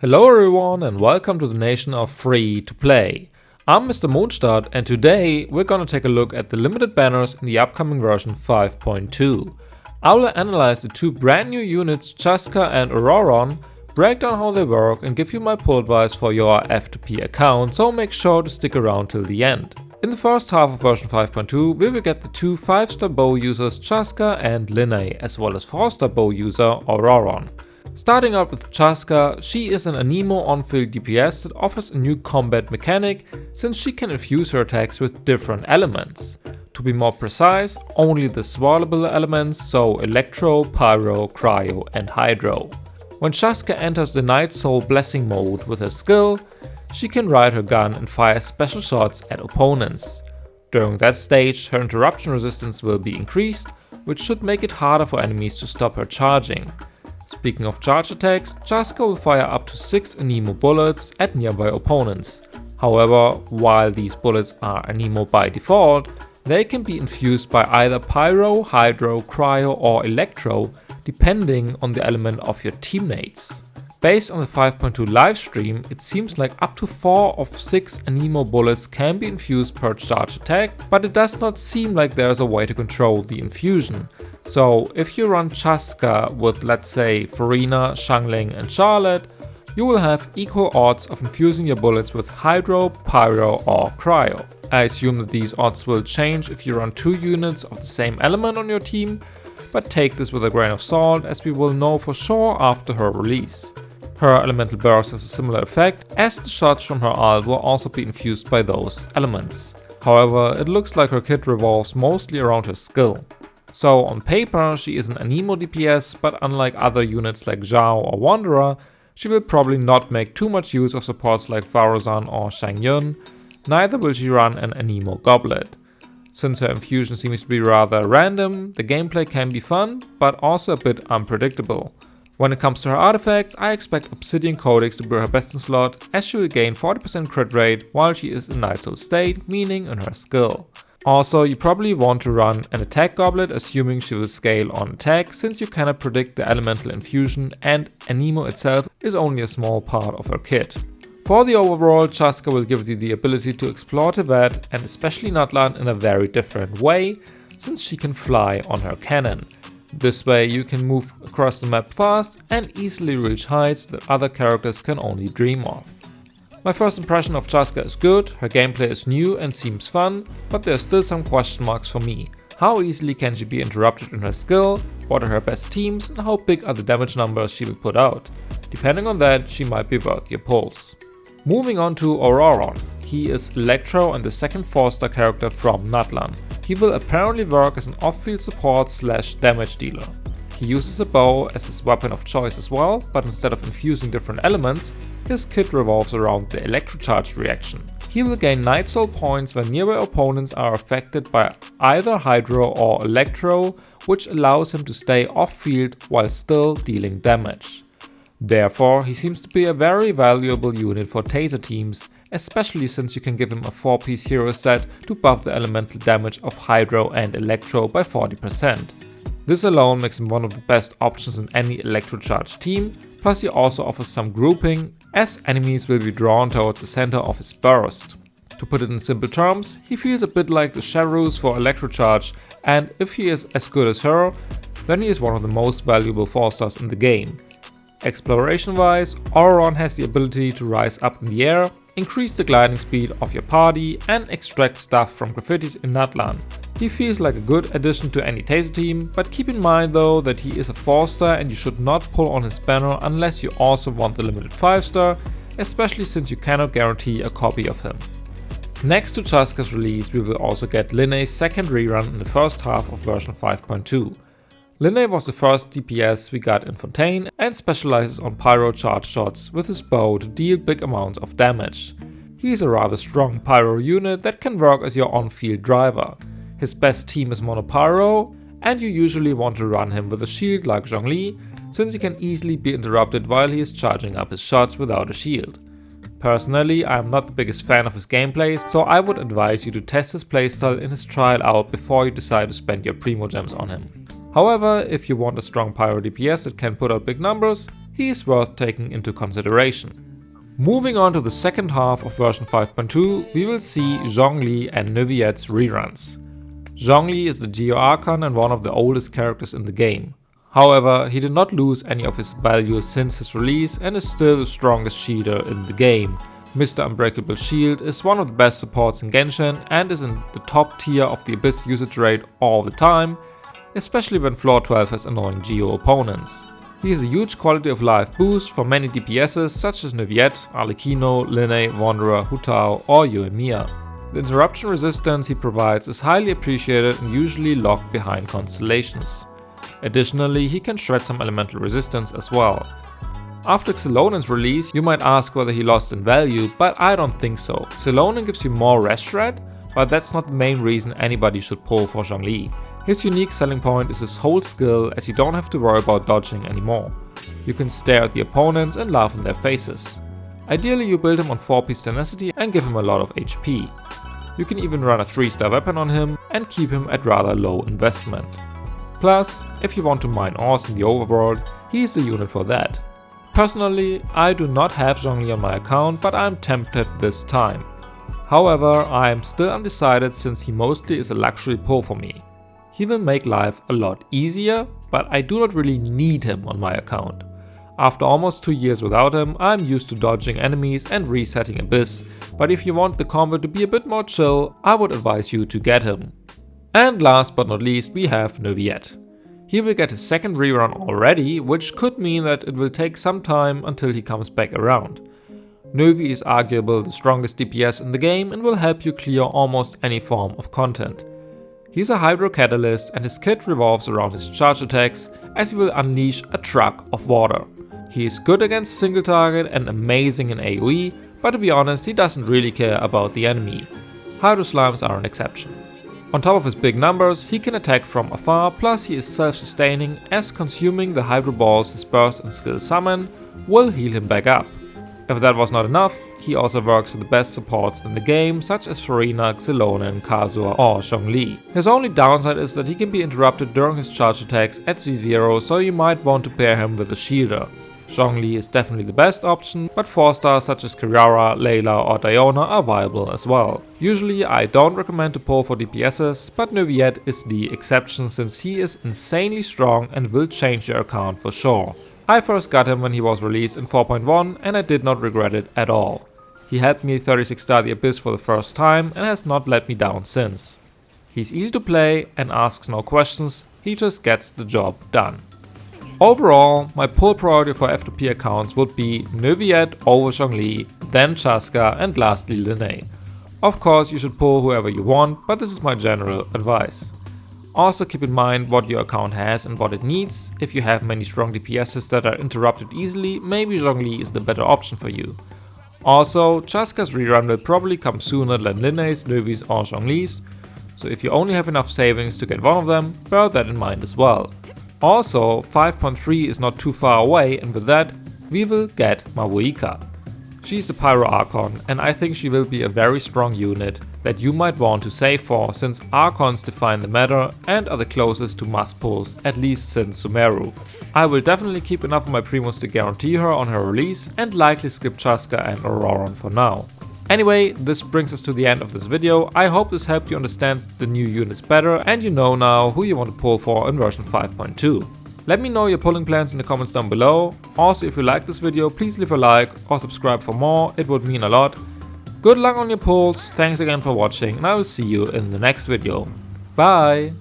Hello everyone and welcome to the nation of free-to-play. I'm Mr. Mondstadt and today we're gonna take a look at the limited banners in the upcoming version 5.2. I will analyze the two brand new units Chasca and Ororon, break down how they work and give you my pull advice for your F2P account, so make sure to stick around till the end. In the first half of version 5.2 we will get the two 5-star bow users Chasca and Lyney, as well as 4-star bow user Ororon. Starting out with Chasca, she is an anemo on-field DPS that offers a new combat mechanic since she can infuse her attacks with different elements. To be more precise, only the swallowable elements, so Electro, Pyro, Cryo and Hydro. When Chasca enters the Night Soul Blessing mode with her skill, she can ride her gun and fire special shots at opponents. During that stage, her interruption resistance will be increased, which should make it harder for enemies to stop her charging. Speaking of charge attacks, Chasca will fire up to 6 anemo bullets at nearby opponents. However, while these bullets are anemo by default, they can be infused by either Pyro, Hydro, Cryo or Electro, depending on the element of your teammates. Based on the 5.2 livestream, it seems like up to 4 of 6 anemo bullets can be infused per charge attack, but it does not seem like there is a way to control the infusion. So if you run Chasca with, let's say, Farina, Xiangling and Charlotte, you will have equal odds of infusing your bullets with Hydro, Pyro or Cryo. I assume that these odds will change if you run 2 units of the same element on your team, but take this with a grain of salt as we will know for sure after her release. Her elemental burst has a similar effect, as the shots from her ult will also be infused by those elements. However, it looks like her kit revolves mostly around her skill. So on paper she is an anemo DPS, but unlike other units like Zhao or Wanderer, she will probably not make too much use of supports like Farozan or Xiangyun, neither will she run an anemo goblet. Since her infusion seems to be rather random, the gameplay can be fun, but also a bit unpredictable. When it comes to her artifacts, I expect Obsidian Codex to be her best in slot, as she will gain 40% crit rate while she is in Night Soul state, meaning in her skill. Also, you probably want to run an attack goblet, assuming she will scale on attack, since you cannot predict the elemental infusion and anemo itself is only a small part of her kit. For the overall, Chasca will give you the ability to explore Teyvat and especially Natlan in a very different way, since she can fly on her cannon. This way you can move across the map fast and easily reach heights that other characters can only dream of. My first impression of Chasca is good, her gameplay is new and seems fun, but there are still some question marks for me. How easily can she be interrupted in her skill, what are her best teams and how big are the damage numbers she will put out. Depending on that, she might be worth your pulse. Moving on to Ororon. He is Electro and the second 4-star character from Natlan. He will apparently work as an off-field support / damage dealer. He uses a bow as his weapon of choice as well, but instead of infusing different elements, his kit revolves around the electrocharge reaction. He will gain Night Soul points when nearby opponents are affected by either Hydro or Electro, which allows him to stay off-field while still dealing damage. Therefore, he seems to be a very valuable unit for taser teams, especially since you can give him a 4-piece hero set to buff the elemental damage of Hydro and Electro by 40%. This alone makes him one of the best options in any electrocharge team, plus he also offers some grouping, as enemies will be drawn towards the center of his burst. To put it in simple terms, he feels a bit like the Charus for electrocharge, and if he is as good as her, then he is one of the most valuable 4-stars in the game. Exploration wise, Ororon has the ability to rise up in the air, increase the gliding speed of your party and extract stuff from graffitis in Natlan. He feels like a good addition to any taser team, but keep in mind though that he is a 4-star and you should not pull on his banner unless you also want the limited 5-star, especially since you cannot guarantee a copy of him. Next to Chasca's release, we will also get Lyney's second rerun in the first half of version 5.2. Lyney was the first DPS we got in Fontaine and specializes on pyro charge shots with his bow to deal big amounts of damage. He is a rather strong pyro unit that can work as your on-field driver. His best team is mono pyro, and you usually want to run him with a shield like Zhongli, since he can easily be interrupted while he is charging up his shots without a shield. Personally, I am not the biggest fan of his gameplay, so I would advise you to test his playstyle in his trial out before you decide to spend your primogems on him. However, if you want a strong pyro DPS that can put out big numbers, he is worth taking into consideration. Moving on to the second half of version 5.2, we will see Zhongli and Neuvillette's reruns. Zhongli is the Geo Archon and one of the oldest characters in the game. However, he did not lose any of his value since his release and is still the strongest shielder in the game. Mr. Unbreakable Shield is one of the best supports in Genshin and is in the top tier of the Abyss usage rate all the time, especially when floor 12 has annoying Geo opponents. He is a huge quality of life boost for many DPSs such as Neuvillette, Arlecchino, Lyney, Wanderer, Hu Tao or Yoimiya. The interruption resistance he provides is highly appreciated and usually locked behind constellations. Additionally, he can shred some elemental resistance as well. After Xylonen's release, you might ask whether he lost in value, but I don't think so. Xylonen gives you more rest shred, but that's not the main reason anybody should pull for Zhongli. His unique selling point is his hold skill, as you don't have to worry about dodging anymore. You can stare at the opponents and laugh in their faces. Ideally you build him on 4-piece tenacity and give him a lot of HP. You can even run a 3-star weapon on him and keep him at rather low investment. Plus, if you want to mine ores in the overworld, he is the unit for that. Personally, I do not have Zhongli on my account, but I am tempted this time. However, I am still undecided since he mostly is a luxury pull for me. He will make life a lot easier, but I do not really need him on my account. After almost 2 years without him, I am used to dodging enemies and resetting Abyss, but if you want the combo to be a bit more chill, I would advise you to get him. And last but not least, we have Neuvillette. He will get his second rerun already, which could mean that it will take some time until he comes back around. Neuvi is arguably the strongest DPS in the game and will help you clear almost any form of content. He's a Hydro Catalyst and his kit revolves around his charge attacks, as he will unleash a truck of water. He is good against single target and amazing in AoE, but to be honest he doesn't really care about the enemy. Hydro Slimes are an exception. On top of his big numbers, he can attack from afar, plus he is self-sustaining, as consuming the Hydro Balls his burst and skill summon will heal him back up. If that was not enough, he also works with the best supports in the game, such as Farina, Xylonen, Kazur or Zhongli. His only downside is that he can be interrupted during his charge attacks at Z0, so you might want to pair him with a shielder. Zhongli is definitely the best option, but 4-stars such as Kirara, Layla or Diona are viable as well. Usually I don't recommend to pull for DPSs, but Neuvillette is the exception since he is insanely strong and will change your account for sure. I first got him when he was released in 4.1 and I did not regret it at all. He helped me 36-star the Abyss for the first time and has not let me down since. He's easy to play and asks no questions, he just gets the job done. Overall, my pull priority for F2P accounts would be Neuvillette over Zhongli, then Chasca and lastly Lyney. Of course you should pull whoever you want, but this is my general advice. Also keep in mind what your account has and what it needs. If you have many strong DPSs that are interrupted easily, maybe Zhongli is the better option for you. Also, Chasca's rerun will probably come sooner than Lyney's, Neuvi's or Zhongli's, so if you only have enough savings to get one of them, bear that in mind as well. Also, 5.3 is not too far away, and with that, we will get Mavuika. She's the Pyro Archon, and I think she will be a very strong unit that you might want to save for, since Archons define the meta and are the closest to must pulls, at least since Sumeru. I will definitely keep enough of my primos to guarantee her on her release, and likely skip Chasca and Ororon for now. Anyway, this brings us to the end of this video. I hope this helped you understand the new units better and you know now who you want to pull for in version 5.2. Let me know your pulling plans in the comments down below. Also, if you like this video, please leave a like or subscribe for more, it would mean a lot. Good luck on your pulls, thanks again for watching and I will see you in the next video. Bye!